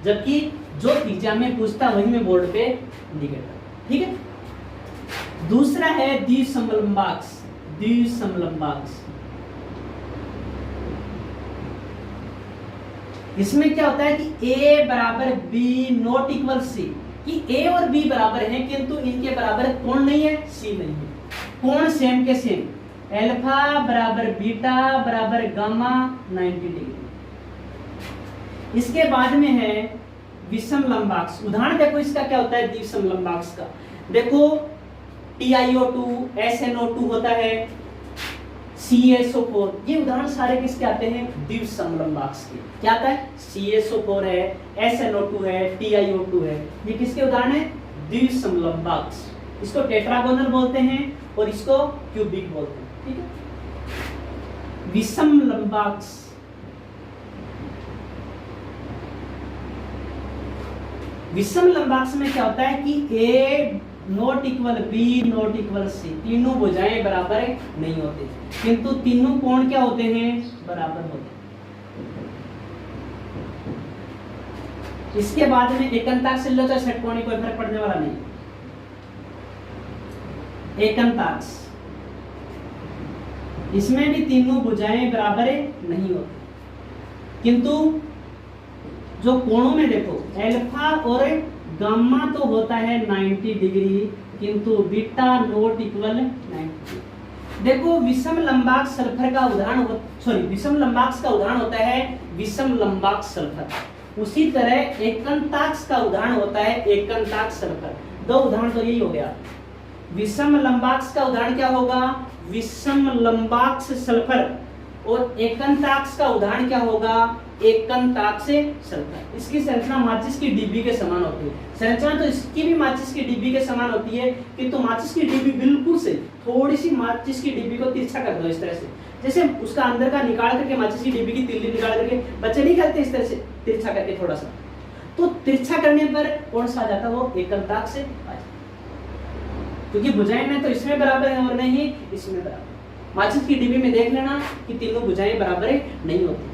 जबकि जो एग्जाम में पूछता वही मैं बोर्ड पे लिखेगा, ठीक है। दूसरा है द्विसमलंबाक्ष, द्विसमलंबाक्ष। इसमें क्या होता है कि a बराबर b नॉट इक्वल c, कि a और b बराबर हैं किंतु इनके बराबर कोण नहीं है, c नहीं है। कोण सेम के सेम, अल्फा बराबर बीटा बराबर गामा 90 डिग्री। इसके बाद में है विषम लंबाक्ष। उदाहरण देखो इसका क्या होता है, द्विसम लंबाक्ष का देखो, TiO2 SnO2 होता है, CaSO4, ये उदाहरण सारे किसके आते हैं, द्विसम लंबाक्ष के। क्या आता है, CaSO4 है, SnO2 है, TiO2 है, ये किसके उदाहरण है, द्विसम लंबाक्ष। इसको टेट्रागोनल बोलते हैं और इसको क्यूबिक बोलते हैं, ठीक है। विषम लंबाक्ष, विषम लंबाक्ष में क्या होता है कि a not equal b not equal c, तीनों भुजाएं बराबर नहीं होती, किंतु तीनों कोण क्या होते हैं, बराबर होते हैं। इसके बाद में एकंताक्ष लो तो षटकोणी कोई फर्क पड़ने वाला नहीं। एकंताक्ष, इसमें भी तीनों भुजाएं बराबर नहीं होती, किंतु जो कोणों में देखो अल्फा और गामा तो होता है 90 डिग्री, किंतु बीटा नॉट इक्वल 90। देखो विषम लंबाक्ष सल्फर का उदाहरण, विषम लंबाक्ष का उदाहरण होता है विषम लंबाक्ष सल्फर। उसी तरह एकंताक्ष का उदाहरण होता है एकंताक्ष सल्फर। दो उदाहरण तो यही हो गया। विषम लंबाक्ष का उदाहरण क्या होगा, विषम लंबाक्ष सल्फर, और एकंताक्ष का उदाहरण क्या होगा, एकंताक्ष सल्फर। इसकी संरचना माचिस की डिब्बी के समान होती है। संरचना तो इसकी भी माचिस की डिब्बी के समान होती है, किंतु माचिस की डिब्बी बिल्कुल से थोड़ी सी माचिस की डिब्बी को तिरछा कर दो इस तरह से, जैसे उसका अंदर का निकाल करके माचिस की डिब्बी की तिल्ली निकाल करके बच्चे नहीं करते इस तरह से तिरछा करके थोड़ा सा, तो तिरछा करने पर कौन सा आ जाता है, वो एकंताक्ष आ जाता है, क्योंकि भुजाएं में तो इसमें बराबर है और नहीं इसमें बराबर। माचिस की डिब्बी में देख लेना कि तीनों भुजाएं बराबर नहीं होती।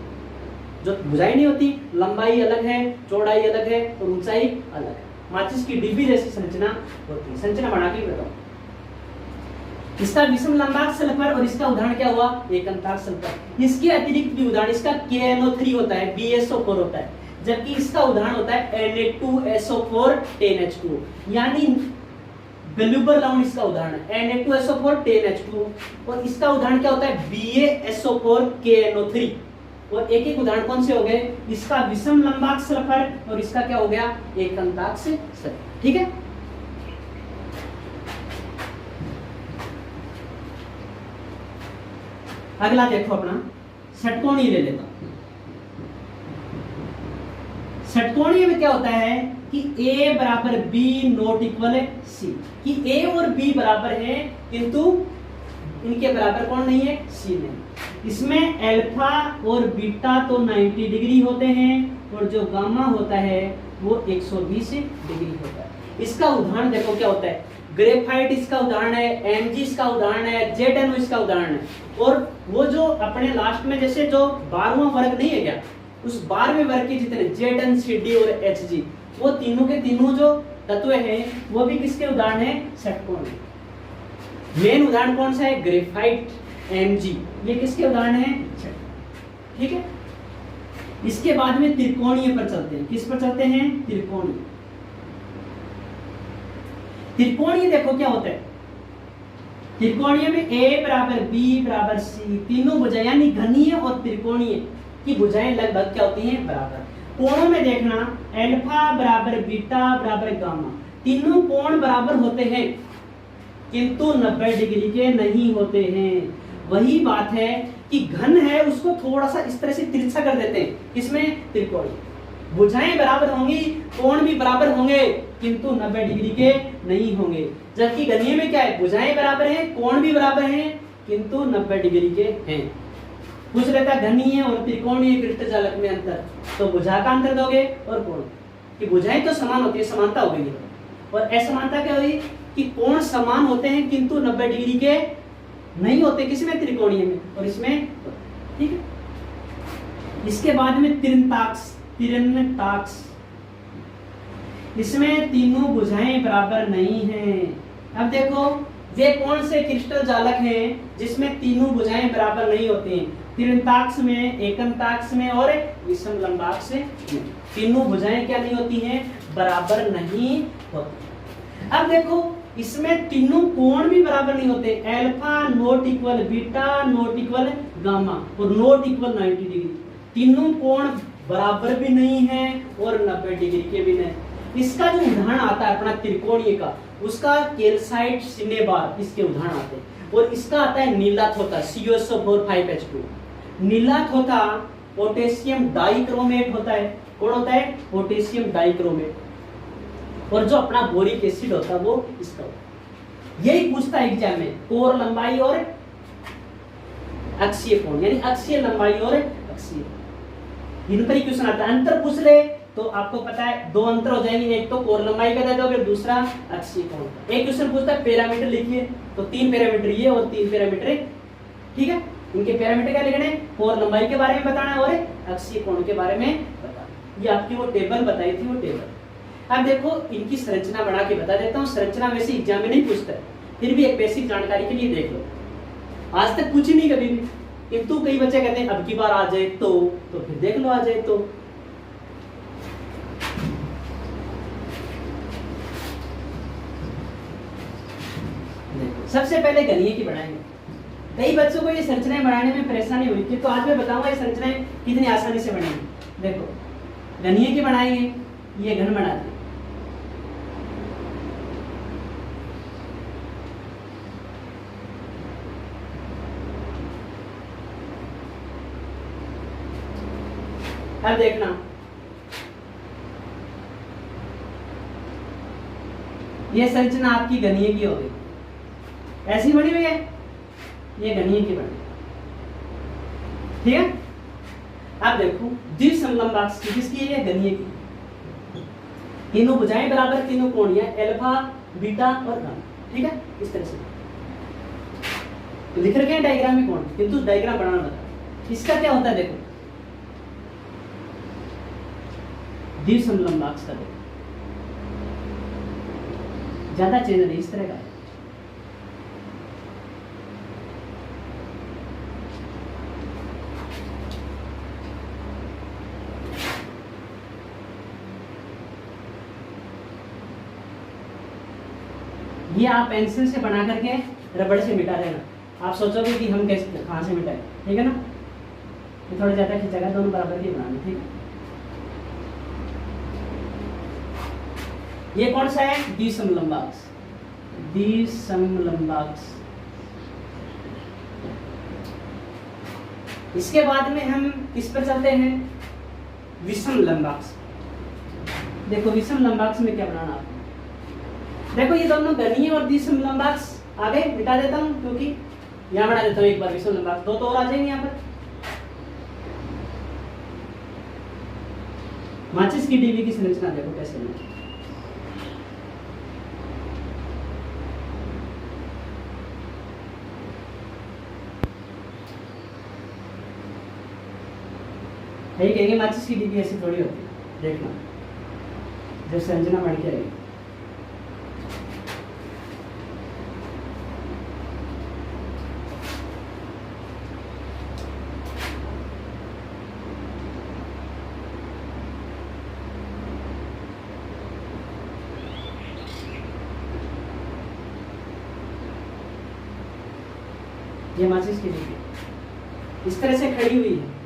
जो भुजाएं नहीं होती, लंबाई अलग है, चौड़ाई अलग है और ऊंचाई अलग है। माचिस की डिब्बी जैसी संरचना होती है। संरचना बना के बताओ। इसका विषम लंबाक्ष सल्फर और इसका उदाहरण क्या हुआ, एकंताक्ष सल्फर। इसके अतिरिक्त भी उदाहरण, इसका KNO3 होता है, BSO4 होता है, जबकि इसका उदाहरण होता है Na2SO4 10H2, यानी वैल्यूबल राउंड इसका उदाहरण है Na2SO4 10H2, और इसका उदाहरण क्या होता है BaSO4 KNO3। और एक एक उदाहरण कौन से हो गए, इसका विषम लंबाक्ष सल्फर और इसका क्या हो गया, एकंताक्ष सल्फर। ठीक है, अगला देखो अपना षटकोणीय ले लेता हूं। षटकोणीय में क्या होता है कि a बराबर b नॉट इक्वल c, कि a और b बराबर है किंतु इनके बराबर कौन नहीं है, c नहीं। इसमें अल्फा और बीटा तो 90 डिग्री होते हैं और जो गामा होता है वो 120 डिग्री होता है। इसका उदाहरण देखो क्या होता है, ग्रेफाइट इसका उदाहरण है, Mg इसका उदाहरण है, ZnO इसका उदाहरण है। और वो जो अपने लास्ट में जैसे जो 12वां वर्ग नहीं है क्या, उस 12वें वर्ग के जितने Zn, Cd और Hg, वो तीनों के तीनों जो तत्व हैं वो भी किसके उदाहरण है, षटकोणीय। मेन उदाहरण कौन सा है, ग्रेफाइट, Mg, ये किसके उदाहरण है, ठीक है। इसके बाद में त्रिकोणीय पर चलते हैं। किस पर चलते हैं, त्रिकोणीय। त्रिकोणीय देखो क्या होता है, त्रिकोणीय में a बराबर b बराबर c, तीनों भुजाएं यानी घनीय और त्रिकोणीय की भुजाएं लगभग क्या होती हैं, बराबर। कोणों में देखना अल्फा बराबर बीटा बराबर गामा, तीनों कोण बराबर होते हैं किंतु 90 डिग्री के नहीं होते हैं। वही बात है कि घन है उसको थोड़ा सा इस तरह से तिरछा कर देते हैं, किसमें, त्रिकोणीय। भुजाएं बराबर होंगी, कोण भी बराबर होंगे किंतु 90 डिग्री के नहीं होंगे। जबकि घनीय में क्या है, भुजाएं बराबर हैं, कोण भी बराबर हैं किंतु 90 डिग्री के हैं। पूछ लेता घनीय और त्रिकोणीय क्रिस्टल जालक में अंतर, तो भुजा का अंतर दोगे और कोण की, भुजाएं तो समान होती है, समानता हो गई। और असमानता क्या हुई कि कोण समान होते हैं किंतु 90 डिग्री के नहीं होते, किसमें, त्रिकोणीय में, और इसमें, ठीक है। इसके बाद में तिरंताक्ष, इसमें तीनों भुजाएं बराबर नहीं हैं। अब देखो वे कौन से क्रिस्टल जालक हैं जिसमें तीनों भुजाएं बराबर नहीं होती हैं, तिरंताक्ष में, एकंताक्ष में और विषम लंबाक्ष में तीनों भुजाएं क्या नहीं होती हैं, बराबर नहीं होती। अब देखो इसमें तीनों कोण भी बराबर नहीं होते, alpha not equal beta not equal gamma और नॉट इक्वल 90 डिग्री, तीनों कोण बराबर भी नहीं है और 90 डिग्री के भी नहीं। इसका जो उदाहरण आता है अपना त्रिकोणीय का, उसका कैल्साइट, सिनेबार, इसके उदाहरण आते हैं। और इसका आता है नीला थोथा, CuSO4 5H2। नीला थोथा पोटेशियम डाइक्रोमेट होता है। कौन होता है, पोटेशियम डाइक्रोमेट। और जो अपना बोरिक एसिड होता है वो इसका होता है। यही पूछता है एग्जाम में, कोर लंबाई और अक्षीय कोण, यानी अक्षीय लंबाई और अक्षीय, इन पर ही क्वेश्चन आता है। अंतर पूछ ले तो आपको पता है दो अंतर हो जाएंगे, एक तो कोर लंबाई का दे दोगे, दूसरा अक्षीय कोण। एक क्वेश्चन पूछता है पैरामीटर लिखिए, तो 3 पैरामीटर ये और 3 पैरामीटर, ठीक है। इनके पैरामीटर क्या लिखने, कोर लंबाई के बारे में बताना है और अक्षीय कोण के बारे में बताना। ये आपकी वो टेबल बताई थी, वो टेबल। अब देखो इनकी संरचना बना के बता देता हूँ। संरचना वैसे एग्जाम में नहीं पूछता है, फिर भी एक बेसिक जानकारी के लिए देख लो। आज तक पूछी नहीं कभी भी, किंतु कई बच्चे कहते हैं अब की बार आ जाए तो फिर देख लो आ जाए तो। सबसे पहले घनीय की बनाएंगे। कई बच्चों को ये संरचनाएं बनाने में परेशानी हुई थी, तो आज मैं बताऊंगा ये संरचनाएं कितनी आसानी से बनेंगी। देखो घनीय की बनाएंगे, ये घन बनाते हैं। अब देखना ये संरचना आपकी घनीय की हो गई, ऐसी बनी हुई है, ये घनीय की बनी, ठीक है। अब देखो द्विसमलंबाक्ष की, किसकी है, घनीय की। तीनों भुजाएं बराबर, तीनों कोणीय, अल्फा बीटा और गामा, ठीक है। इस तरह से तो लिख रखे हैं डायग्राम में कोण, किंतु डायग्राम बनाना बता। इसका क्या होता है देखो, द्विसमलंबाक्ष का देखो, ज्यादा चेंज नहीं, इस तरह का। ये आप पेंसिल से बना करके रबड़ से मिटा देना। आप सोचोगे कि हम कैसे, कहाँ से मिटाएं, ठीक है ना। ये थोड़ा ज्यादा खींचेगा, दोनों बराबर ही बनाना, ठीक है। ये कौन सा है? द्विसमलंबाक्स, द्विसमलंबाक्स। इसके बाद में हम किस पर चलते हैं? विषम लंबाक्स। देखो विषम लंबाक्स में क्या बनाना आपको, देखो ये दोनों घनीय और द्विसम लंबाक्स आ गए, मिटा देता हूं क्योंकि यहां बना देता हूं एक बार विषम लंबाक्स, दो तो और आ जाएंगे यहां पर। माचिस की डिब्बी की संरचना देखो कैसे है। यही कहेंगे माचिस की डिब्बी ऐसी थोड़ी होती है, देखना जब संरचना बढ़ के आएगी। ये माचिस की डिब्बी इस तरह से खड़ी हुई है।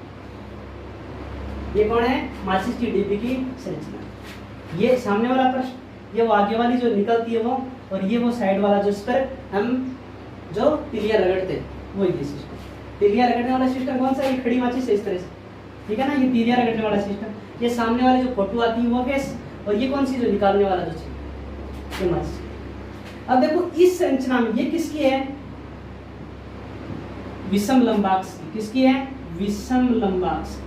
ये कौन है? माचिस की डिब्बी की संरचना। ये सामने वाला प्रश्न, ये वो आगे वाली जो निकलती है वो, और ये वो साइड वाला जो इस पर हम जो तिलिया रगड़ते वो ये सिस्टम। तिलिया रगड़ने वाला सिस्टम कौन सा? ये खड़ी माचिस है इस तरह से, ठीक है ना, ये तिलिया रगड़ने वाला सिस्टम। ये सामने वाली जो फोटो आती है वो गैस, और ये कौन सी जो निकालने वाला जो चीज, ये माचिस। अब देखो इस संरचना में ये किसकी है? विषम लंबाक्स। किसकी है? विषम लंबाक्स।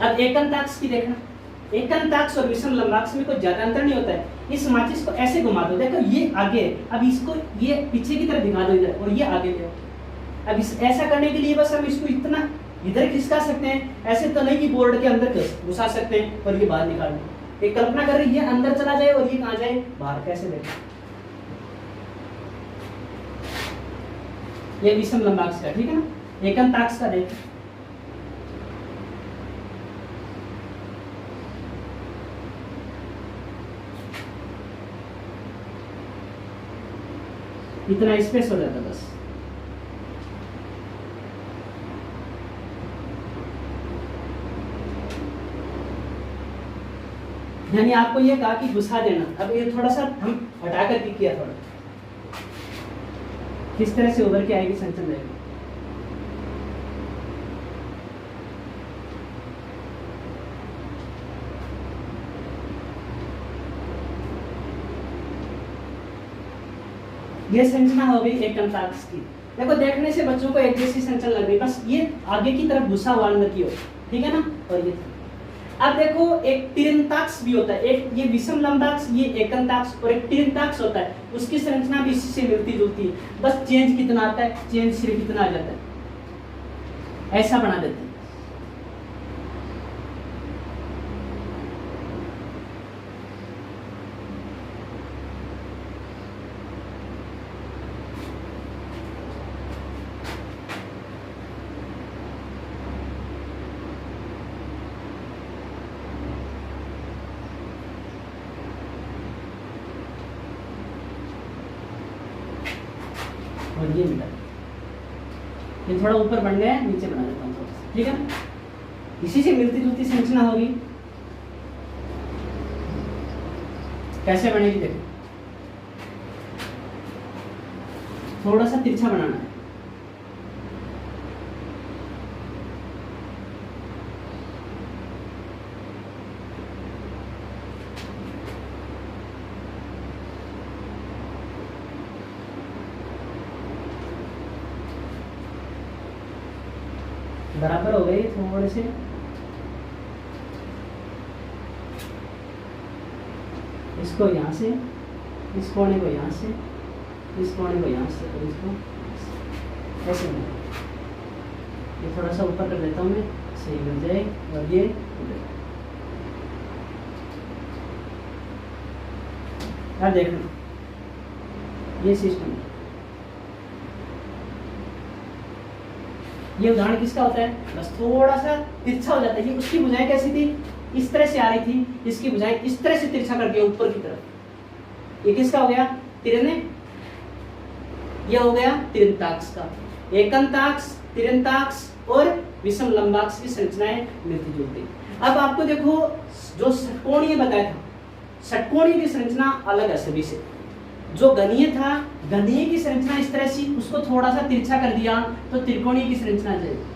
अब एकंताक्ष की देखना, एकंताक्ष और विषम लंबाक्ष में कोई ज्यादा अंतर नहीं होता है। इस माचिस को ऐसे घुमा दो, देखो ये आगे, अब इसको ये पीछे की तरफ दिखा दो इधर, और ये आगे ले। अब इस ऐसा करने के लिए बस हम इसको इतना इधर खिसका सकते हैं, ऐसे तो नहीं कि बोर्ड के अंदर घुसा सकते हैं और ये बाहर निकाल दो। एक कल्पना कर रही है, ये अंदर चला जाए और ये कहाँ जाए? बाहर। कैसे देखो, ये विषम लंबाक्ष का, ठीक है ना। एकंताक्ष का देखो, इतना स्पेस हो जाता बस। यानी आपको ये कहा कि घुसा देना, अब ये थोड़ा सा हम हटा कर किया, थोड़ा किस तरह से उभर के आएगी संचलन रहेगी। ये संरचना हो गई एकंताक्ष की। देखो देखने से बच्चों को एक जैसी संरचना लग रही है, बस ये आगे की तरफ घुसा हुआ अंदर की ओर, ठीक है ना। और ये अब देखो एक तिरंताक्ष भी होता है, एक ये विषम लंबाक्ष, ये एकंताक्ष, और एक तिरंताक्ष होता है, उसकी संरचना भी इसी से मिलती जुलती है। बस चेंज कितना आता है? चेंज सिर्फ कितना आ जाता है, ऐसा बना देते हैं। और ये मिला, ये थोड़ा ऊपर बन गया है, नीचे बना देता हूँ थोड़ा सा, ठीक है ना। इसी से मिलती जुलती संरचना होगी। कैसे बनेगी देखो, थोड़ा सा तिरछा बनाना है। बराबर हो गई थोड़े से, इसको यहाँ से, इस कोने को यहाँ से, इस कोने को यहाँ से, और इसको ऐसे बना। ये थोड़ा सा ऊपर कर देता हूँ मैं, सही बन जाए। और ये अब देखना ये सिस्टम है। ये उदाहरण किसका होता है? बस थोड़ा सा तिरछा हो जाता है। ये उसकी भुजाएं कैसी थी? इस तरह से आ रही थी, इसकी भुजाएं इस तरह से तिरछा कर दिया ऊपर की तरफ। ये किसका हो गया? तिरने। ये हो गया तिरंताक्ष का। एकंताक्ष तिरंताक्ष और विषम लंबाक्ष की संरचनाएं मिलती जुलती। अब आपको देखो जो षटकोणीय बताया था, षटकोणीय की संरचना अलग है सभी से। जो घनीय था, घनीय की संरचना इस तरह से, उसको थोड़ा सा तिरछा कर दिया तो त्रिकोणीय की संरचना जाएगी।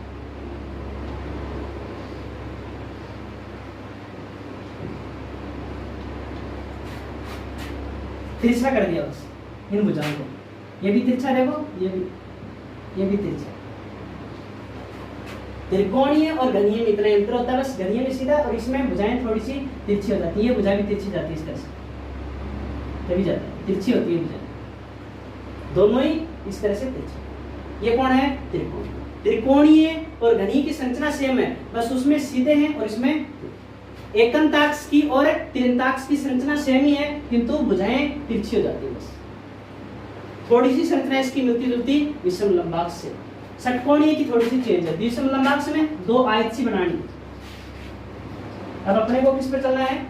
तिरछा कर दिया बस इन भुजाओं को, ये भी तिरछा देखो, ये भी तिरछा। त्रिकोणीय और घनीय में इतना अंतर होता है, बस घनीय में सीधा और इसमें भुजाएं थोड़ी सी तिरछी हो जाती है, ये भुजा भी तिरछी जाती है इस तरह से, तभी जाता है, तिरछी होती है भुजा, दोनों ही इस तरह से तिरछी। ये कौन है? त्रिकोण। त्रिकोणीय और घनीय की संरचना सेम है, बस उसमें सीधे हैं और इसमें एकंताक्ष की और तिरंताक्ष की संरचना सेम ही है, किंतु भुजाएं तिरछी हो जाती है, बस थोड़ी सी संरचना इसकी मिलती जुलती विषम लंबाक्ष से। षटकोणीय की थोड़ी सी चेंज है, विषम लंबाक्ष में दो आयत सी बनानी। अब अपने को किस पे चलना है?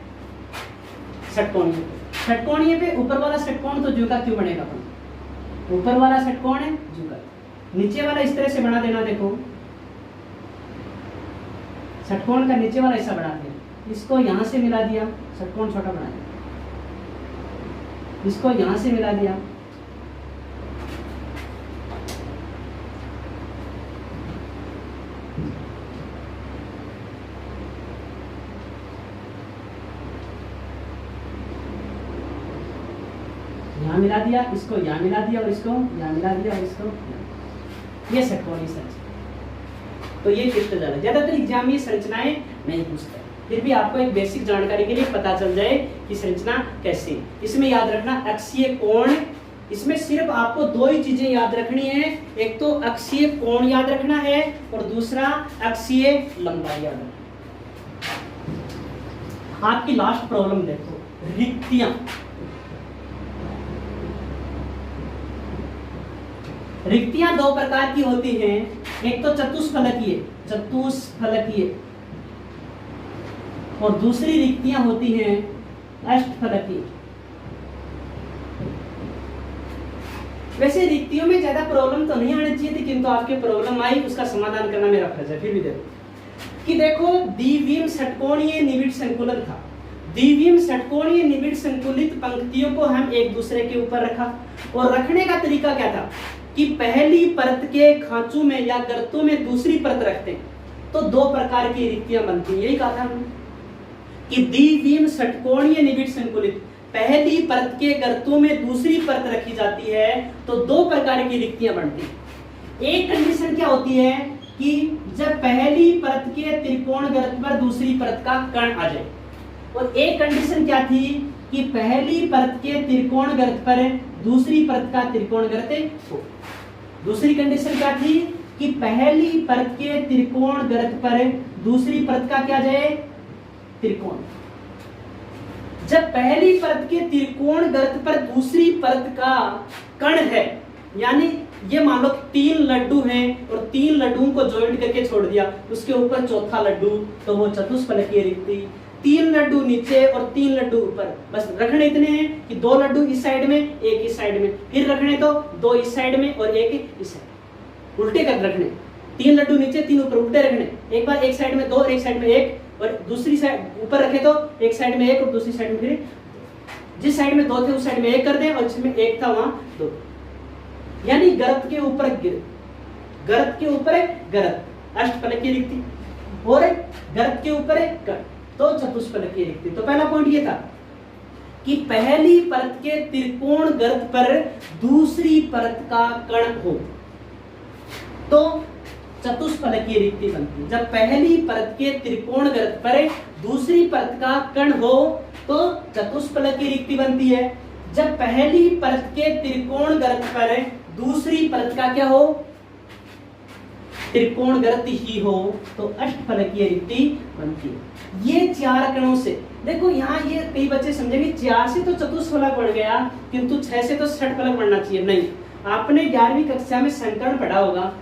षटकोणीय। षटकोणीय पे ऊपर वाला षटकोण तो ज्यों का त्यों बनेगा अपन, ऊपर वाला षटकोण है ज्यों का, नीचे वाला इस तरह से बना देना। देखो षटकोण का नीचे वाला हिस्सा बना दिया, इसको यहां से मिला दिया, षटकोण छोटा बना दिया, इसको यहां से मिला दिया, यहाँ मिला दिया, इसको यहाँ मिला दिया और इसको यहाँ मिला दिया और इसको, ये षटकोणीय संरचना। तो ये कितना ज्यादा, ज्यादातर एग्जाम में संरचनाएं नहीं पूछता, फिर भी आपको एक बेसिक जानकारी के लिए पता चल जाए कि संरचना कैसी। इसमें याद रखना अक्षीय कोण, इसमें सिर्फ आपको दो ही चीजें याद रखनी है, एक तो अक्षीय कोण याद रखना है और दूसरा अक्षीय लंबाई याद रखना। आपकी लास्ट प्रॉब्लम देखो, रिक्तियां। रिक्तियां दो प्रकार की होती हैं, एक तो चतुष्फलकीय, चतुष्फलकीय, और दूसरी रिक्तियां होती हैं अष्टफलकीय। वैसे रिक्तियों में ज्यादा प्रॉब्लम तो नहीं आनी चाहिए थी, किंतु आपके प्रॉब्लम आई, उसका समाधान करना मेरा फर्ज है। फिर भी देखो कि देखो द्विविम षटकोणीय निबिड़ संकुलन था, द्विविम षटकोणीय निबिड़ संकुलित पंक्तियों को हम एक दूसरे के ऊपर रखा, और रखने का तरीका क्या था कि पहली परत के खांचों में या गर्तों में दूसरी परत रखते हैं, तो दो प्रकार की रिक्तियां बनती हैं। यही कहा था हमने कि द्विविम षटकोणीय निबिड़ संकुलित, पहली परत के गर्तों में दूसरी परत रखी जाती है तो दो प्रकार की रिक्तियां बनती हैं। एक कंडीशन क्या होती है कि जब पहली परत के त्रिकोण गर्त पर दूसरी परत का कण आ जाए, और एक कंडीशन क्या थी कि पहली परत के त्रिकोण गर्त पर दूसरी परत का त्रिकोण गर्त हो। दूसरी कंडीशन क्या थी कि पहली परत के त्रिकोण गर्त पर दूसरी परत का क्या जाए? त्रिकोण। जब पहली परत के त्रिकोण गर्त पर दूसरी परत का कण है, यानी ये मान लो 3 लड्डू हैं और 3 लड्डुओं को ज्वाइंट करके छोड़ दिया, उसके ऊपर चौथा लड्डू, तो वो चतुष्फलकीय रिक्ति। 3 लड्डू नीचे और 3 लड्डू ऊपर, बस रखने इतने हैं कि 2 लड्डू इस साइड में, एक इस साइड में, फिर रखने तो 2 इस साइड में और एक इस साइड, उल्टे कर रखने। 3 लड्डू नीचे 3 ऊपर, उल्टे रखने। एक बार एक साइड में 2 और एक साइड में 1, और दूसरी साइड ऊपर रखे तो एक साइड में 1 और दूसरी साइड में फिर, जिस साइड में 2 थे उस साइड में 1 कर दें, और जिसमें 1 था वहां 2, यानी गर्त के ऊपर गर्त के ऊपर गर्त, अष्टफलकीय रिक्ति, और गर्त के ऊपर कण, तो चतुष्फलकीय रिक्ति। तो पहला पॉइंट ये था कि पहली परत के त्रिकोण गर्त पर दूसरी परत का कण हो तो चतुष्फलकीय रिक्ति बनती है। जब पहली परत के त्रिकोण गर्त पर दूसरी परत का कण हो तो चतुष्फलकीय रिक्ति बनती है। जब पहली परत के त्रिकोण गर्त पर दूसरी परत का क्या हो? त्रिकोण गर्त ही हो तो अष्टफलकीय रिक्ति बनती है। ये 4 कणों से देखो, यहाँ ये कई बच्चे समझेंगे 4 से तो चतुष्फलक बन गया, किंतु 6 से तो षटफलक बनना चाहिए। नहीं, आपने 11वीं कक्षा में संकरण पढ़ा होगा।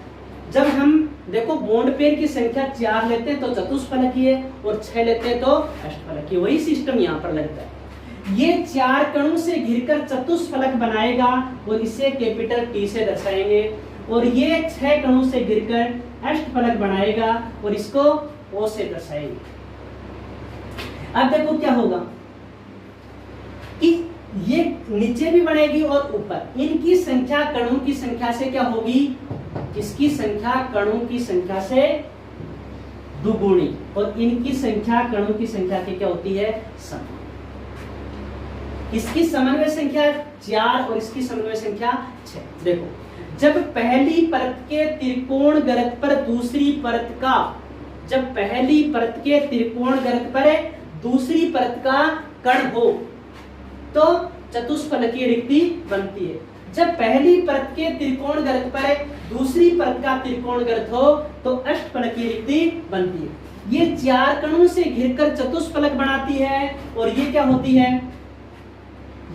जब हम देखो बॉन्ड पेयर की संख्या 4 लेते हैं तो चतुष्फलकीय और 6 लेते हैं तो अष्टफलकीय, वही सिस्टम यहाँ पर लगता है। ये 4 कणों से घिरकर चतुष्फलक बनाएगा और इसे कैपिटल T से दर्शाएंगे। और ये 6 कणों से गिरकर अष्टफलक बनाएगा और इसको O से दर्शाएंगे। अब देखो क्या होगा कि ये नीचे भी बनेगी और ऊपर, इनकी संख्या कणों की संख्या से क्या होगी, इसकी संख्या कणों की संख्या से दुगुनी और इनकी संख्या कणों की संख्या की क्या होती है, समान। इसकी समन्वय संख्या 4 और इसकी समन्वय संख्या 6। देखो जब पहली परत के त्रिकोण गरत पर दूसरी परत का, जब पहली परत के त्रिकोण गरत पर दूसरी परत का कण हो तो चतुष्फलकीय रिक्ति बनती है। जब पहली परत के त्रिकोण गरत पर दूसरी परत का त्रिकोण गरत हो तो अष्टफलकीय रिक्ति बनती है। ये 4 कणों से घिरकर चतुष्फलक बनाती है और ये क्या होती है,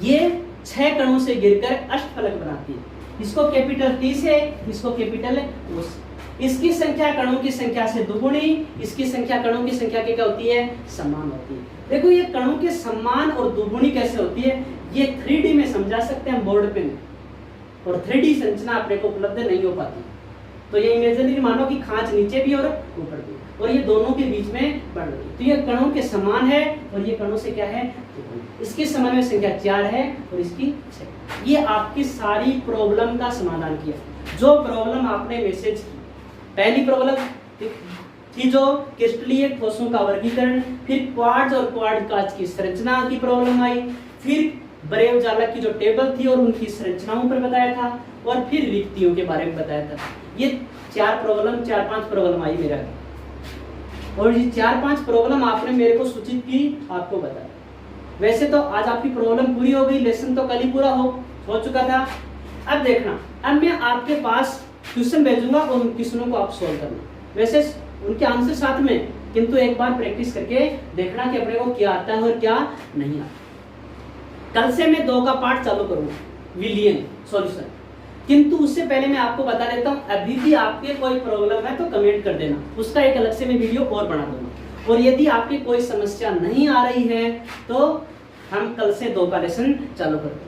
ये 6 कणों से घिरकर अष्टफलक बनाती है। इसको कैपिटल T से, इसको कैपिटल O से। इसकी संख्या कणों की संख्या से दुगुनी, इसकी संख्या कणों की संख्या की क्या होती है, समान होती है। देखो ये कणों के समान और दुगुनी कैसे होती है, ये 3D में समझा सकते हैं बोर्ड पे, और 3D संरचना अपने को उपलब्ध नहीं हो पाती। तो ये इमेजिनरी मानो कि खांच नीचे भी और ऊपर भी, और ये दोनों के बीच में बढ़ रही है। तो ये कणों के समान है और ये कणों से क्या है, इसकी समन्वय संख्या 4 है और इसकी 6। ये आपकी सारी प्रॉब्लम का समाधान किया। जो प्रॉब्लम आपने मैसेज की, पहली प्रॉब्लम थी जो क्रिस्टलीय ठोसों का वर्गीकरण, फिर क्वार्ट्ज और क्वार्ट्ज कांच की संरचना की प्रॉब्लम आई, फिर बरेव जालक की जो टेबल थी और उनकी संरचनाओं पर बताया था, और फिर रिक्तियों के बारे में बताया था। ये 4-5 प्रॉब्लम आई मेरा, और ये 4-5 प्रॉब्लम आपने मेरे को सूचित की, आपको बताया। वैसे तो आज आपकी प्रॉब्लम पूरी हो गई, लेसन तो कल ही पूरा हो चुका था। अब देखना, अब मैं आपके पास क्वेश्चन भेजूंगा और उन क्वेश्चनों को आप सोल्व करना। वैसे उनके आंसर साथ में, किंतु एक बार प्रैक्टिस करके देखना कि अपने को क्या आता है और क्या नहीं आता। कल से मैं 2 का पार्ट चालू करूंगा, विलियन सॉल्यूशन, किंतु उससे पहले मैं आपको बता देता हूं, अभी भी आपके कोई प्रॉब्लम है तो कमेंट कर देना, उसका एक अलग से मैं वीडियो और बना दूंगा। और यदि आपकी कोई समस्या नहीं आ रही है तो हम कल से 2 का लेसन चालू करते हैं।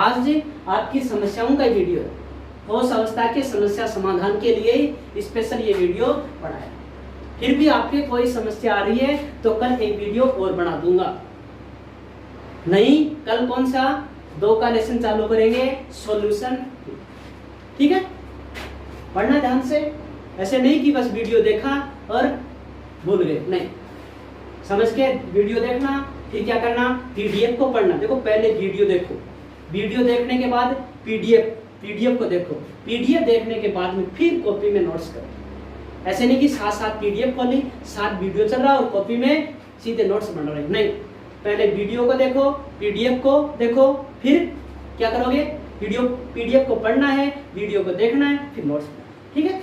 आज आपकी समस्याओं का वीडियो है, ठोस अवस्था के समस्या समाधान के लिए स्पेशल ये वीडियो बनाया। फिर भी आपकी कोई समस्या आ रही है तो कल एक वीडियो और बना दूंगा। नहीं, कल कौन सा 2 का लेसन चालू करेंगे, सॉल्यूशन। ठीक है, पढ़ना ध्यान से, ऐसे नहीं कि बस वीडियो देखा और भूल गए, नहीं, समझ के वीडियो देखना, फिर क्या करना, पीडीएफ को पढ़ना। देखो पहले वीडियो देखो, वीडियो देखने के बाद पीडीएफ को देखो, पीडीएफ देखने के बाद में फिर कॉपी में नोट्स करो। ऐसे नहीं कि साथ पीडीएफ खोली, साथ वीडियो चल रहा और कॉपी में सीधे नोट्स बन रहे, नहीं, पहले वीडियो को देखो, पीडीएफ को देखो, फिर क्या करोगे, पीडीएफ को पढ़ना है, वीडियो को देखना है, फिर नोट्स, ठीक है।